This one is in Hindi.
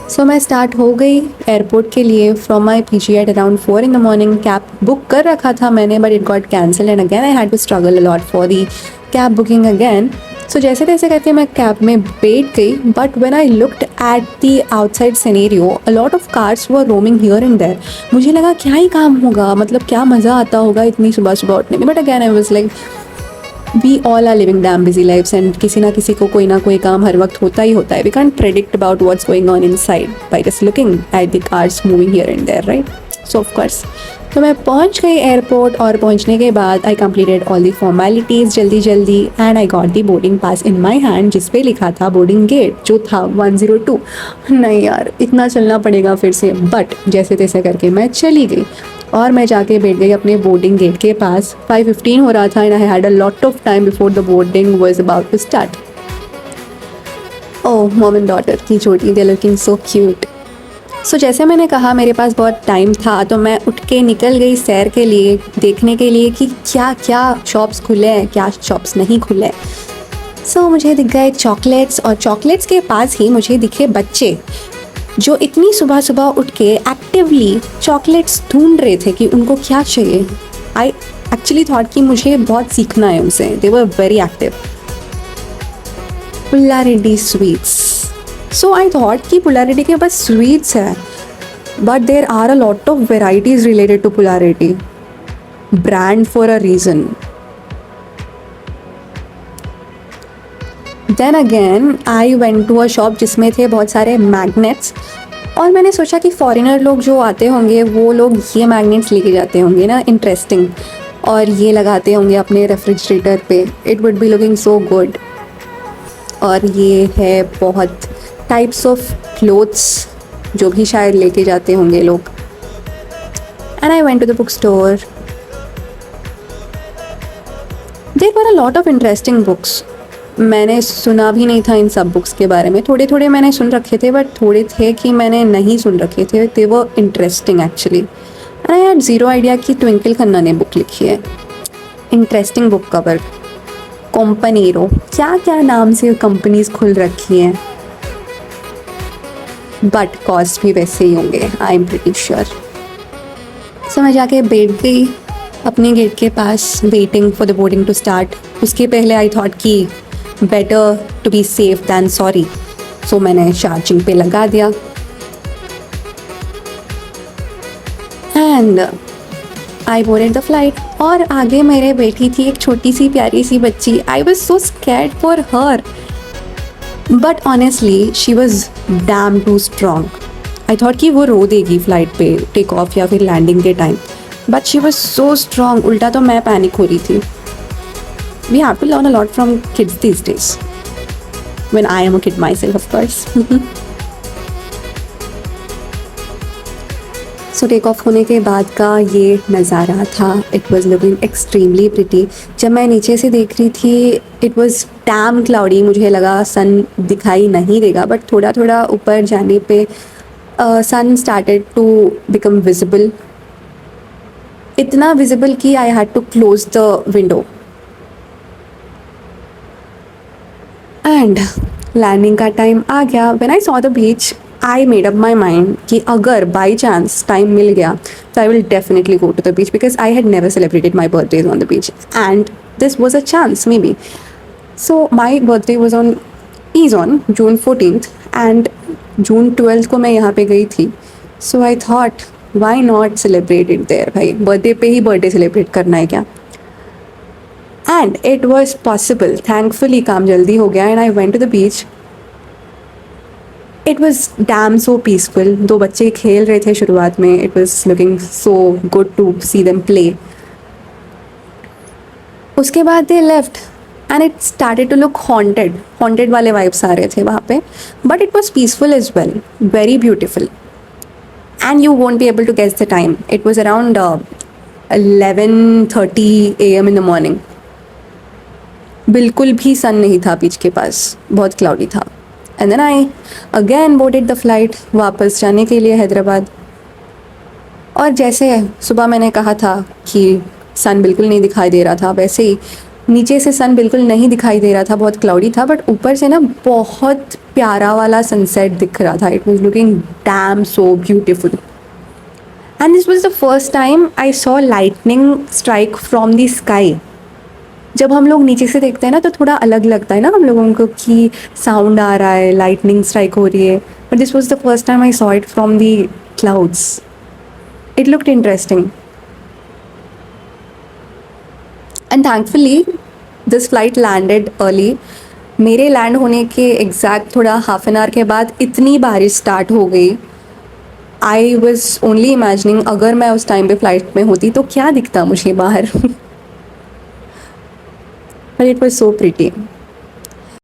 सो मैं स्टार्ट हो गई एयरपोर्ट के लिए from my PG at around 4 in the morning. Cab book कर रखा था मैंने, but it got cancelled and again I had to struggle a lot for the cab booking again. So जैसे तैसे करके मैं कैब में बैठ गई, but when I looked at the outside scenario a lot of cars were roaming here and there. मुझे लगा क्या ही काम होगा, मतलब क्या मज़ा आता होगा इतनी सुबह सुबह उठने में। But again I was like we all are living damn busy lifes and किसी ना किसी को कोई ना कोई काम हर वक्त होता ही होता है। We can't predict about what's going on inside by just looking at the cars moving here and there, right? So of course तो मैं पहुंच गई एयरपोर्ट, और पहुंचने के बाद I completed all the formalities जल्दी जल्दी and I got the boarding pass in my hand, जिस पे लिखा था बोर्डिंग गेट, जो था 102। नहीं यार, इतना चलना पड़ेगा फिर से, बट जैसे तैसे करके मैं चली गई और मैं जाके बैठ गई अपने बोर्डिंग गेट के पास। 5:15 हो रहा था and I had a lot of time before the boarding was about to start. Oh, mom and daughter की जोड़ी, दे लुकिंग सो क्यूट। सो जैसे मैंने कहा मेरे पास बहुत टाइम था, तो मैं उठ के निकल गई सैर के लिए, देखने के लिए कि क्या क्या शॉप्स खुले हैं, क्या शॉप्स नहीं खुले। सो मुझे दिख गए चॉकलेट्स, और चॉकलेट्स के पास ही मुझे दिखे बच्चे जो इतनी सुबह सुबह उठ के एक्टिवली चॉकलेट्स ढूंढ रहे थे कि उनको क्या चाहिए। आई एक्चुअली थॉट कि मुझे बहुत सीखना है उनसे। They were very active. Pullareddy sweets. So I thought कि पुलारिटी के पास स्वीट्स है, but there are a lot of varieties related to Pullareddy, brand for a reason. Then again I went to a shop जिसमें थे बहुत सारे मैग्नेट्स, और मैंने सोचा कि फॉरेनर लोग जो आते होंगे वो लोग ये मैग्नेट्स लेके जाते होंगे ना, इंटरेस्टिंग, और ये लगाते होंगे अपने रेफ्रिजरेटर पे। It would be looking so good. और ये है बहुत टाइप्स ऑफ क्लोथ्स जो भी शायद लेके जाते होंगे लोग। And I went to the book store. There were a lot of interesting books. मैंने सुना भी नहीं था इन सब बुक्स के बारे में। थोड़े थोड़े मैंने सुन रखे थे, बट थोड़े थे कि मैंने नहीं सुन रखे थे। They were interesting actually. And I had zero idea कि ट्विंकल खन्ना ने बुक लिखी है। Interesting book cover. कंपनीरो, क्या क्या नाम से कंपनीज खुल रखी हैं, बट कॉस्ट भी वैसे ही होंगे, I am pretty sure. So मैं जाके बैठ गई अपने गेट के पास, waiting for the boarding to start. उसके पहले आई थॉट कि better to be safe than sorry, so मैंने चार्जिंग पे लगा दिया and I boarded the flight. और आगे मेरे बैठी थी एक छोटी सी प्यारी सी बच्ची। I was so scared for her, but honestly she was damn too strong. I thought कि वो रो देगी फ्लाइट पे टेक ऑफ या फिर लैंडिंग के time, but she was so strong. उल्टा तो मैं पैनिक हो रही थी। We have to learn a lot from kids these days. When I am a kid myself, of course. So take off होने के बाद का ये नज़ारा था। It was looking extremely pretty. जब मैं नीचे से देख रही थी, it was damn cloudy. मुझे लगा सन दिखाई नहीं देगा, बट थोड़ा थोड़ा ऊपर जाने पे sun started to become visible. इतना visible कि I had to close the window. And landing का टाइम आ गया। When I saw the beach I made up my mind कि अगर बाई चांस टाइम मिल गया तो I will definitely go to the beach, because I had never celebrated my birthday on the beach and this was a chance maybe. So my birthday was on June 14th and June 12th को मैं यहाँ पे गई थी। So I thought why not celebrate it there. भाई बर्थडे पे ही बर्थडे सेलिब्रेट करना है क्या? And it was possible. Thankfully काम जल्दी हो गया and I went to the beach. It was damn so peaceful. दो बच्चे खेल रहे थे शुरुआत में. It was looking so good to see them play. उसके बाद they left and it started to look haunted. Haunted वाले vibes आ रहे थे वहाँ पे. But it was peaceful as well. Very beautiful. And you won't be able to guess the time. It was around 11:30 a.m. in the morning. बिल्कुल भी सन नहीं था बीच के पास, बहुत क्लाउडी था। And then I again boarded the flight वापस जाने के लिए हैदराबाद। और जैसे सुबह मैंने कहा था कि सन बिल्कुल नहीं दिखाई दे रहा था, वैसे ही नीचे से सन बिल्कुल नहीं दिखाई दे रहा था, बहुत क्लाउडी था, बट ऊपर से ना बहुत प्यारा वाला सनसेट दिख रहा था. It was looking dam so beautiful. And this was the first time I saw lightning strike from the sky. जब हम लोग नीचे से देखते हैं ना तो थोड़ा अलग लगता है ना हम लोगों को कि साउंड आ रहा है, लाइटनिंग स्ट्राइक हो रही है. But this was the first time I saw it from the clouds. It looked interesting. And thankfully this flight landed early. मेरे लैंड होने के एग्जैक्ट थोड़ा हाफ एन आवर के बाद इतनी बारिश स्टार्ट हो गई. आई वॉज ओनली इमेजिनिंग अगर मैं उस टाइम पे फ्लाइट में होती तो क्या दिखता मुझे बाहर. But it was so pretty.